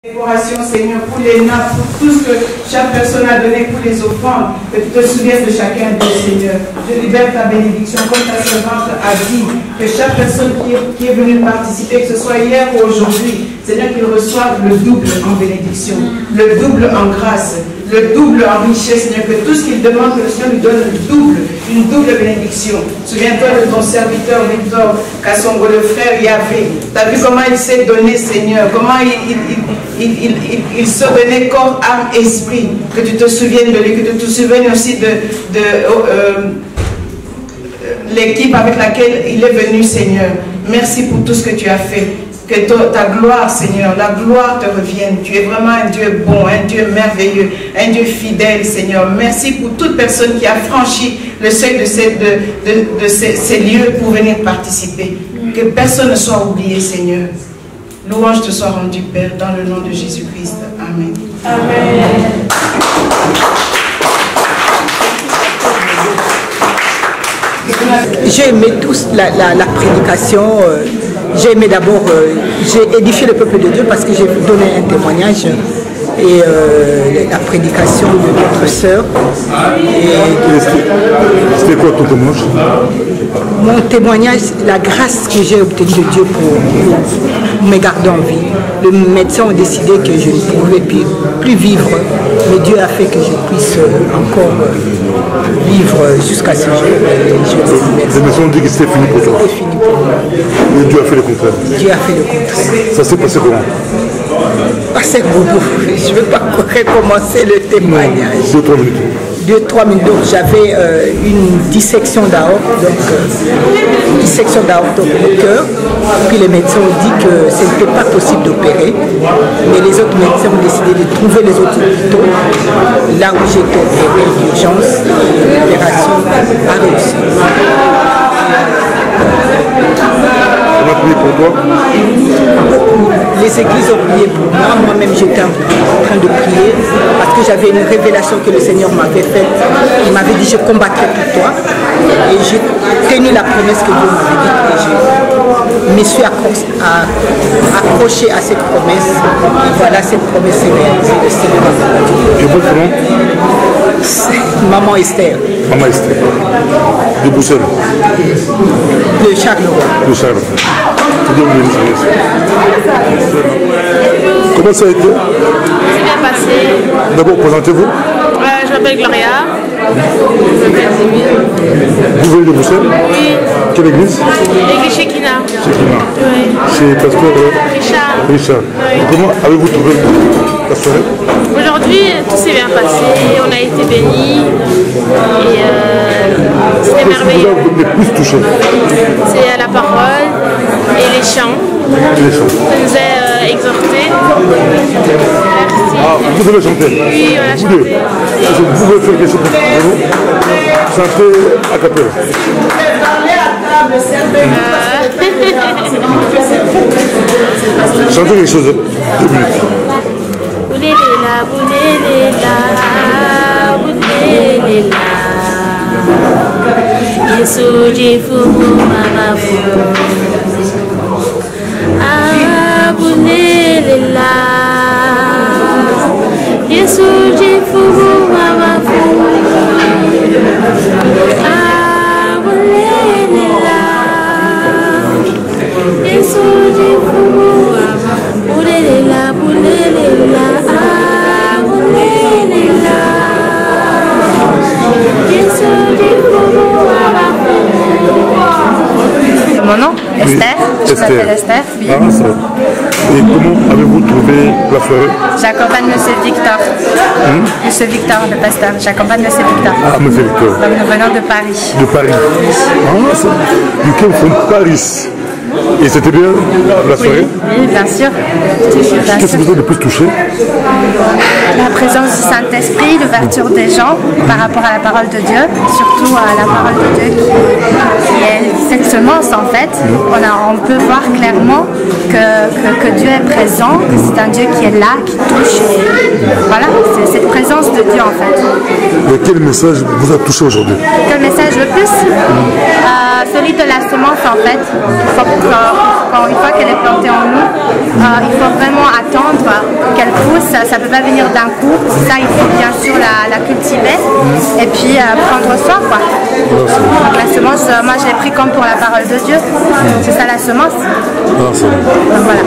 Décoration, Seigneur, pour les notes, pour tout ce que chaque personne a donné pour les offrandes, que tu te souviennes de chacun d'eux, Seigneur. Je libère ta bénédiction, comme ta servante a dit, que chaque personne qui est venue participer, que ce soit hier ou aujourd'hui, Seigneur, qu'ils reçoivent le double en bénédiction, le double en grâce, le double en richesse, Seigneur, que tout ce qu'il demande, que le Seigneur lui donne le double, une double bénédiction. Souviens-toi de ton serviteur Victor Kassongo, le frère Yahvé. Tu as vu comment il s'est donné, Seigneur, comment il se donnait corps, âme, esprit. Que tu te souviennes de lui, que tu te souviennes aussi de l'équipe avec laquelle il est venu, Seigneur. Merci pour tout ce que tu as fait. Que ta gloire, Seigneur, la gloire te revienne. Tu es vraiment un Dieu bon, un Dieu merveilleux, un Dieu fidèle, Seigneur. Merci pour toute personne qui a franchi le seuil de ces lieux pour venir participer. Que personne ne soit oublié, Seigneur. Louange te soit rendue, Père, dans le nom de Jésus-Christ. Amen. Amen. J'ai aimé tous la prédication. J'ai aimé d'abord, j'ai édifié le peuple de Dieu parce que j'ai donné un témoignage et la prédication de notre sœur. C'était quoi ton témoignage? Mon témoignage, la grâce que j'ai obtenue de Dieu pour me garder en vie. Le médecin a décidé que je ne pouvais plus vivre, mais Dieu a fait que je puisse encore vivre jusqu'à ce jour. Les médecins ont dit que c'était fini pour toi. C'était fini pour moi. Et Dieu a fait le contraire. Dieu a fait le contraire. Ça s'est passé comment? Passé beaucoup. Je ne veux pas recommencer le témoignage. 2-3 minutes. 2-3 minutes. Donc j'avais une dissection d'aorte, une dissection d'aorte au cœur. Puis les médecins ont dit que ce n'était pas possible d'opérer. Mais les autres médecins ont décidé de trouver les autres hôpitaux. Là où j'ai été opéré d'urgence, l'opération a réussi. On a prié pour toi? Les églises ont prié pour moi. Moi-même, j'étais en train de prier parce que j'avais une révélation que le Seigneur m'avait faite. Il m'avait dit, je combattrai pour toi. Et j'ai tenu la promesse que Dieu m'avait dite. Et je me suis accroché à cette promesse. Et voilà, cette promesse est réalisée. Le Seigneur m'a fait. Et votre nom? Maman Esther. Maman Esther. De Bruxelles. De Charleroi. De Charleroi. Comment ça a été? C'est bien passé. D'abord, présentez-vous. Je m'appelle Gloria. Vous venez de Bruxelles? Oui. Quelle église? L'église Shekina. Shekina. Oui. C'est pasteur Richard. Richard. Oui. Comment avez-vous trouvé la soirée? Aujourd'hui, tout s'est bien passé. On a été bénis. Et c'était merveilleux. Qu'est-ce qui vous a le plus touché? C'est la parole et les chants. Les chants. Ça nous a exhortés. Merci. Ah, vous avez chanté? Oui, on a chanté. Vous pouvez faire quelque chose pour vous? Chantez à capella. Chantez quelque chose. 2 minutes. Bouléléla, bouléléla, bouléléla. Yesu jifumu mamafu. Ah, bouléléla. Yesu jifumu mamafu. Ah, bouléléla. Yesu jifumu mamafu. Bouléléla, bouléléla. Ah, bouléléla. Yesu jifumu mamafu. Mon nom, Esther. Je m'appelle Esther. Oui. Ah, ça. Et comment avez-vous trouvé la soirée? J'accompagne M. Victor. M. Victor, le pasteur. J'accompagne M. Victor. Ah, M. Victor. Donc nous venons de Paris. De Paris. Ah, ça. You came from Paris. Et c'était bien la soirée? Oui, bien sûr. Qu'est-ce qui vous a le plus touché? La présence du Saint-Esprit, l'ouverture des gens par rapport à la parole de Dieu, surtout à la parole de Dieu qui est cette semence en fait. On peut voir clairement que Dieu est présent, que c'est un Dieu qui est là, qui touche. Voilà, c'est cette présence de Dieu en fait. Et quel message vous a touché aujourd'hui? Quel message le plus? Celui de la semence en fait. Une fois qu'elle est plantée en nous, il faut vraiment attendre qu'elle pousse, ça ne peut pas venir d'un coup. Pour ça, il faut bien sûr la cultiver et puis prendre soin, quoi. Donc, la semence, moi je l'ai pris comme pour la parole de Dieu. C'est ça la semence. Ah, c'est bon. Donc, voilà.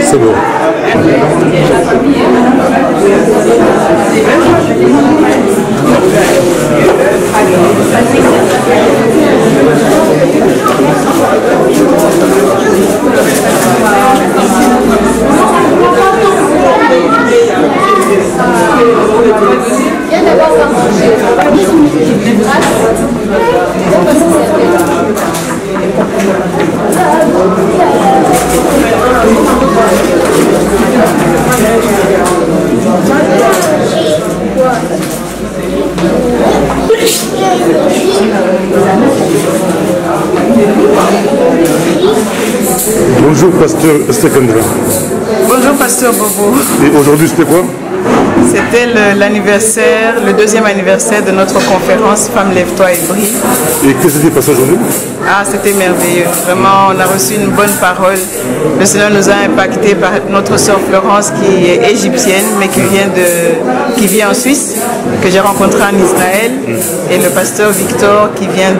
C'est bon. Bonjour pasteur Estekandra. Bonjour pasteur Bobo. Et aujourd'hui c'était quoi? C'était l'anniversaire, le deuxième anniversaire de notre conférence Femme Lève-toi et Brille. Et qu'est-ce qui s'est passé aujourd'hui? Ah, c'était merveilleux. Vraiment, on a reçu une bonne parole. Le Seigneur nous a impacté par notre sœur Florence qui est égyptienne, mais qui vit en Suisse, que j'ai rencontré en Israël, et le pasteur Victor qui vient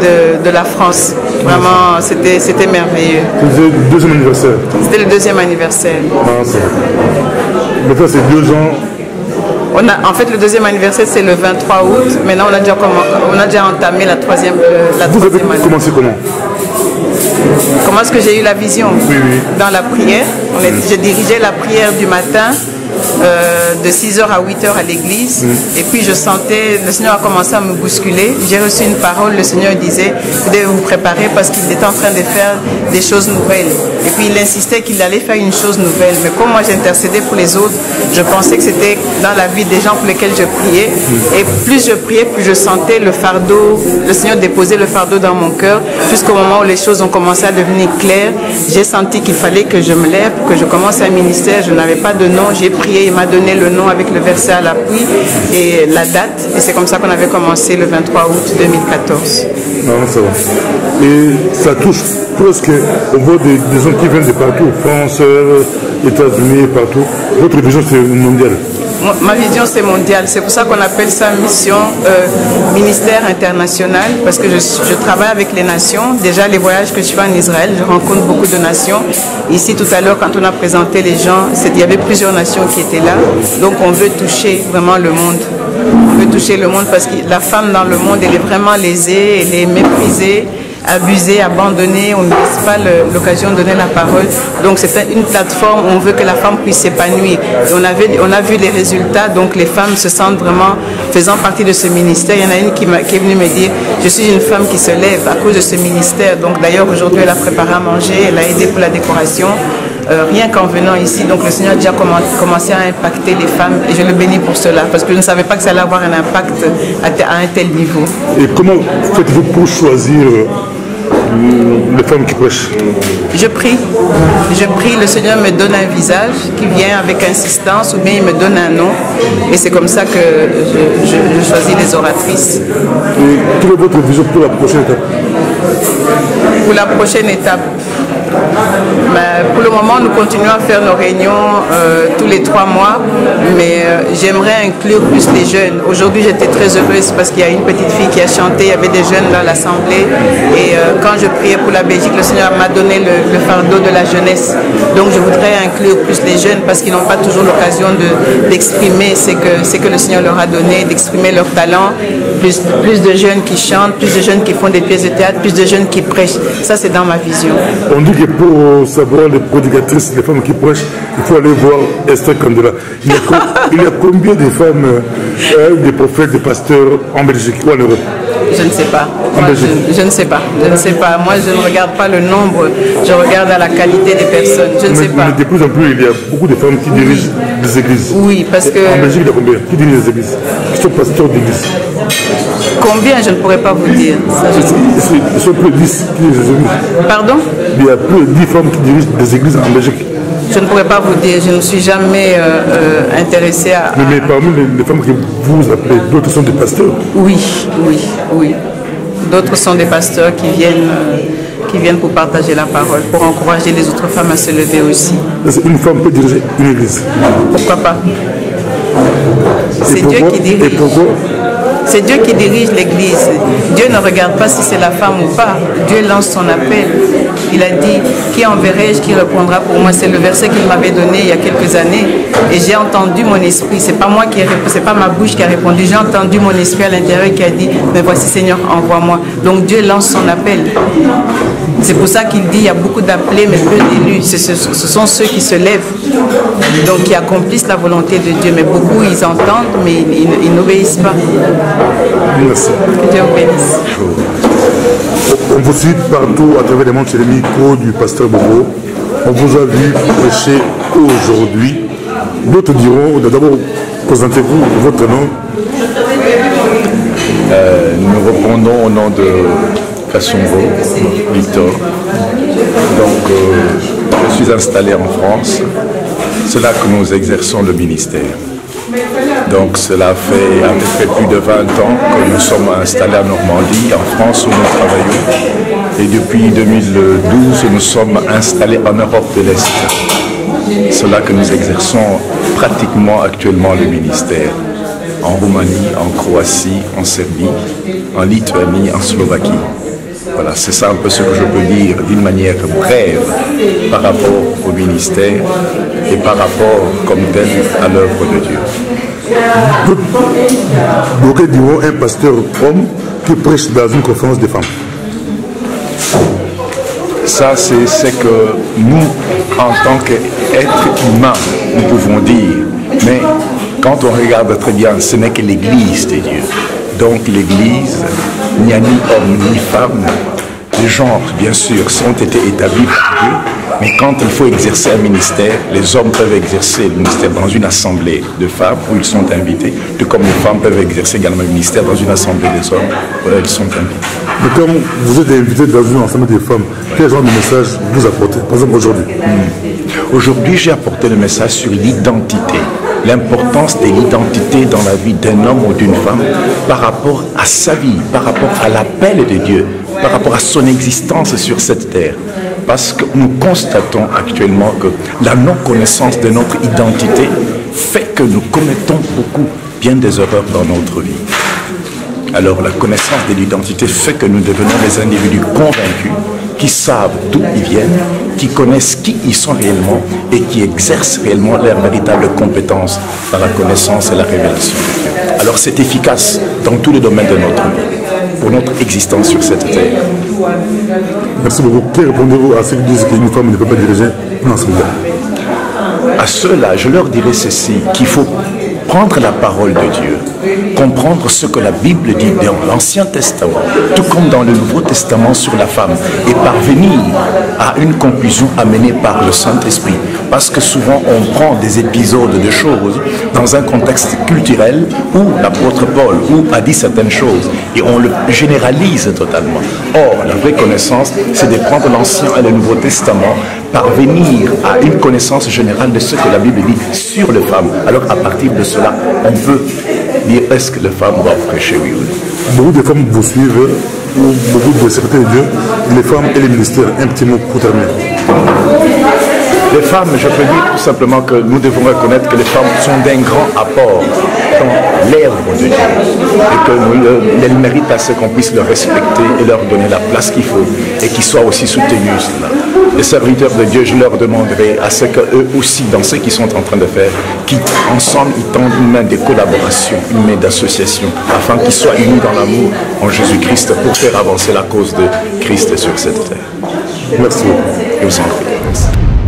de la France. Vraiment, c'était merveilleux. C'était le deuxième anniversaire? C'était le deuxième anniversaire. Ah, ça. Mais ça, c'est 2 ans. En fait, le deuxième anniversaire, c'est le 23 août. Maintenant, on a déjà entamé la troisième Vous avez année. commencé comment? Comment est-ce que j'ai eu la vision? Oui. Dans la prière. Je dirigeais la prière du matin de 6h à 8h à l'église. Et puis je sentais, le Seigneur a commencé à me bousculer. J'ai reçu une parole, le Seigneur disait, vous devez vous préparer parce qu'il était en train de faire des choses nouvelles. Et puis il insistait qu'il allait faire une chose nouvelle. Mais comme moi j'intercédais pour les autres, je pensais que c'était dans la vie des gens pour lesquels je priais. Et plus je priais, plus je sentais le fardeau, le Seigneur déposer le fardeau dans mon cœur. Jusqu'au moment où les choses ont commencé à devenir claires, j'ai senti qu'il fallait que je me lève, que je commence un ministère. Je n'avais pas de nom, j'ai prié, il m'a donné le nom avec le verset à l'appui et la date. Et c'est comme ça qu'on avait commencé le 23 août 2014. Non, ça va. Et ça touche presque, on voit des gens qui viennent de partout, France, États-Unis, partout. Votre vision, c'est mondiale. Ma vision, c'est mondial. C'est pour ça qu'on appelle ça mission, ministère international, parce que je travaille avec les nations. Déjà, les voyages que je fais en Israël, je rencontre beaucoup de nations. Ici, tout à l'heure, quand on a présenté les gens, il y avait plusieurs nations qui étaient là. Donc, on veut toucher vraiment le monde. On veut toucher le monde parce que la femme dans le monde, elle est vraiment lésée, elle est méprisée, abusée, abandonnée, on ne laisse pas l'occasion de donner la parole. Donc c'est une plateforme où on veut que la femme puisse s'épanouir. Et on a vu les résultats, donc les femmes se sentent vraiment faisant partie de ce ministère. Il y en a une qui est venue me dire, je suis une femme qui se lève à cause de ce ministère. Donc d'ailleurs aujourd'hui elle a préparé à manger, elle a aidé pour la décoration. Rien qu'en venant ici, donc le Seigneur a déjà commencé à impacter les femmes et je le bénis pour cela parce que je ne savais pas que ça allait avoir un impact à un tel niveau. Et comment faites-vous pour choisir les femmes qui prêchent? Je prie, le Seigneur me donne un visage qui vient avec insistance ou bien il me donne un nom et c'est comme ça que je choisis les oratrices. Et quelle est votre vision pour la prochaine étape? Pour la prochaine étape, pour le moment, nous continuons à faire nos réunions tous les 3 mois, mais j'aimerais inclure plus les jeunes. Aujourd'hui, j'étais très heureuse parce qu'il y a une petite fille qui a chanté, il y avait des jeunes dans l'assemblée et quand je priais pour la Belgique, le Seigneur m'a donné le fardeau de la jeunesse. Donc je voudrais inclure plus les jeunes parce qu'ils n'ont pas toujours l'occasion d'exprimer ce que le Seigneur leur a donné, d'exprimer leur talent. Plus de jeunes qui chantent, plus de jeunes qui font des pièces de théâtre, plus de jeunes qui prêchent. Ça, c'est dans ma vision. On dit que pour savoir les prédicatrices, les femmes qui prêchent, il faut aller voir Estekandra. Il y a combien de femmes, des prophètes, des pasteurs en Belgique ou en Europe? Je ne sais pas. Moi, je ne sais pas. Je ne sais pas. Moi, je ne regarde pas le nombre. Je regarde à la qualité des personnes. Je ne sais pas. Mais de plus en plus, il y a beaucoup de femmes qui dirigent des églises. Oui, parce que... En Belgique, il y a combien qui dirigent des églises? Qui sont pasteurs d'église? Combien? Je ne pourrais pas vous dire. Il sont plus de 10 qui dirigent des églises. Pardon? Il y a plus de 10 femmes qui dirigent des églises en Belgique. Je ne pourrais pas vous dire, je ne suis jamais intéressée à... Mais parmi les femmes que vous appelez, d'autres sont des pasteurs? Oui. D'autres sont des pasteurs qui viennent qui viennent pour partager la parole, pour encourager les autres femmes à se lever aussi. Une femme peut diriger une église? Pourquoi pas? C'est Dieu qui dirige. Et pourquoi? C'est Dieu qui dirige l'église. Dieu ne regarde pas si c'est la femme ou pas. Dieu lance son appel. Il a dit, qui enverrai-je, qui répondra pour moi? C'est le verset qu'il m'avait donné il y a quelques années. Et j'ai entendu mon esprit. C'est pas moi qui ai répondu, c'est pas ma bouche qui a répondu. J'ai entendu mon esprit à l'intérieur qui a dit, mais voici Seigneur, envoie-moi. Donc Dieu lance son appel. C'est pour ça qu'il dit, il y a beaucoup d'appelés, mais peu d'élus. Ce sont ceux qui se lèvent, donc qui accomplissent la volonté de Dieu. Mais beaucoup, ils entendent, mais ils n'obéissent pas. Merci. Que Dieu vous bénisse. On vous suit partout à travers les mondes, c'est le micro du pasteur Bobo. On vous a vu prêcher aujourd'hui. D'autres diront, d'abord, présentez-vous votre nom. Nous répondons au nom de Kassongo, Victor. Donc, je suis installé en France. C'est là que nous exerçons le ministère. Donc cela fait à peu près plus de 20 ans que nous sommes installés en Normandie, en France où nous travaillons. Et depuis 2012, nous sommes installés en Europe de l'Est. C'est là que nous exerçons pratiquement actuellement le ministère. En Roumanie, en Croatie, en Serbie, en Lituanie, en Slovaquie. Voilà, c'est ça un peu ce que je peux dire d'une manière brève par rapport au ministère et par rapport comme tel à l'œuvre de Dieu. Beaucoup diront un pasteur homme qui prêche dans une conférence des femmes. Ça, c'est ce que nous, en tant qu'êtres humains, nous pouvons dire. Mais quand on regarde très bien, ce n'est que l'Église de Dieu. Donc l'Église, il n'y a ni homme ni femme. Les genres, bien sûr, ont été établis par Dieu, mais quand il faut exercer un ministère, les hommes peuvent exercer le ministère dans une assemblée de femmes où ils sont invités, tout comme les femmes peuvent exercer également le ministère dans une assemblée des hommes où elles sont invités. Mais comme vous êtes invité dans une assemblée des femmes, quel genre de message vous apportez, par exemple aujourd'hui? Aujourd'hui, j'ai apporté le message sur l'identité. L'importance de l'identité dans la vie d'un homme ou d'une femme par rapport à sa vie, par rapport à l'appel de Dieu, par rapport à son existence sur cette terre. Parce que nous constatons actuellement que la non-connaissance de notre identité fait que nous commettons bien des erreurs dans notre vie. Alors la connaissance de l'identité fait que nous devenons des individus convaincus qui savent d'où ils viennent, qui connaissent qui ils sont réellement et qui exercent réellement leurs véritables compétences dans la connaissance et la révélation de Dieu. Alors c'est efficace dans tous les domaines de notre vie, pour notre existence sur cette terre. Merci beaucoup. Que répondez-vous à ceux qui disent qu'une femme ne peut pas diriger une assemblée? À ceux-là, je leur dirais ceci, qu'il faut prendre la parole de Dieu, comprendre ce que la Bible dit dans l'Ancien Testament, tout comme dans le Nouveau Testament sur la femme, et parvenir à une conclusion amenée par le Saint-Esprit. Parce que souvent on prend des épisodes de choses dans un contexte culturel où l'apôtre Paul a dit certaines choses et on le généralise totalement. Or, la vraie connaissance, c'est de prendre l'Ancien et le Nouveau Testament, parvenir à une connaissance générale de ce que la Bible dit sur les femmes. Alors à partir de cela, on peut dire est-ce que les femmes doivent prêcher, oui ou non. Beaucoup de femmes vous suivent, ou beaucoup de secrétaires de Dieu, les femmes et les ministères. Un petit mot pour terminer. Les femmes, je peux dire tout simplement que nous devons reconnaître que les femmes sont d'un grand apport dans l'œuvre de Dieu et qu'elles méritent à ce qu'on puisse les respecter et leur donner la place qu'il faut et qu'ils soient aussi soutenus. Les serviteurs de Dieu, je leur demanderai à ce qu'eux aussi, dans ce qu'ils sont en train de faire, qu'ensemble ils tendent une main de collaboration, une main d'association, afin qu'ils soient unis dans l'amour en Jésus-Christ pour faire avancer la cause de Christ sur cette terre. Merci beaucoup. Je vous en prie.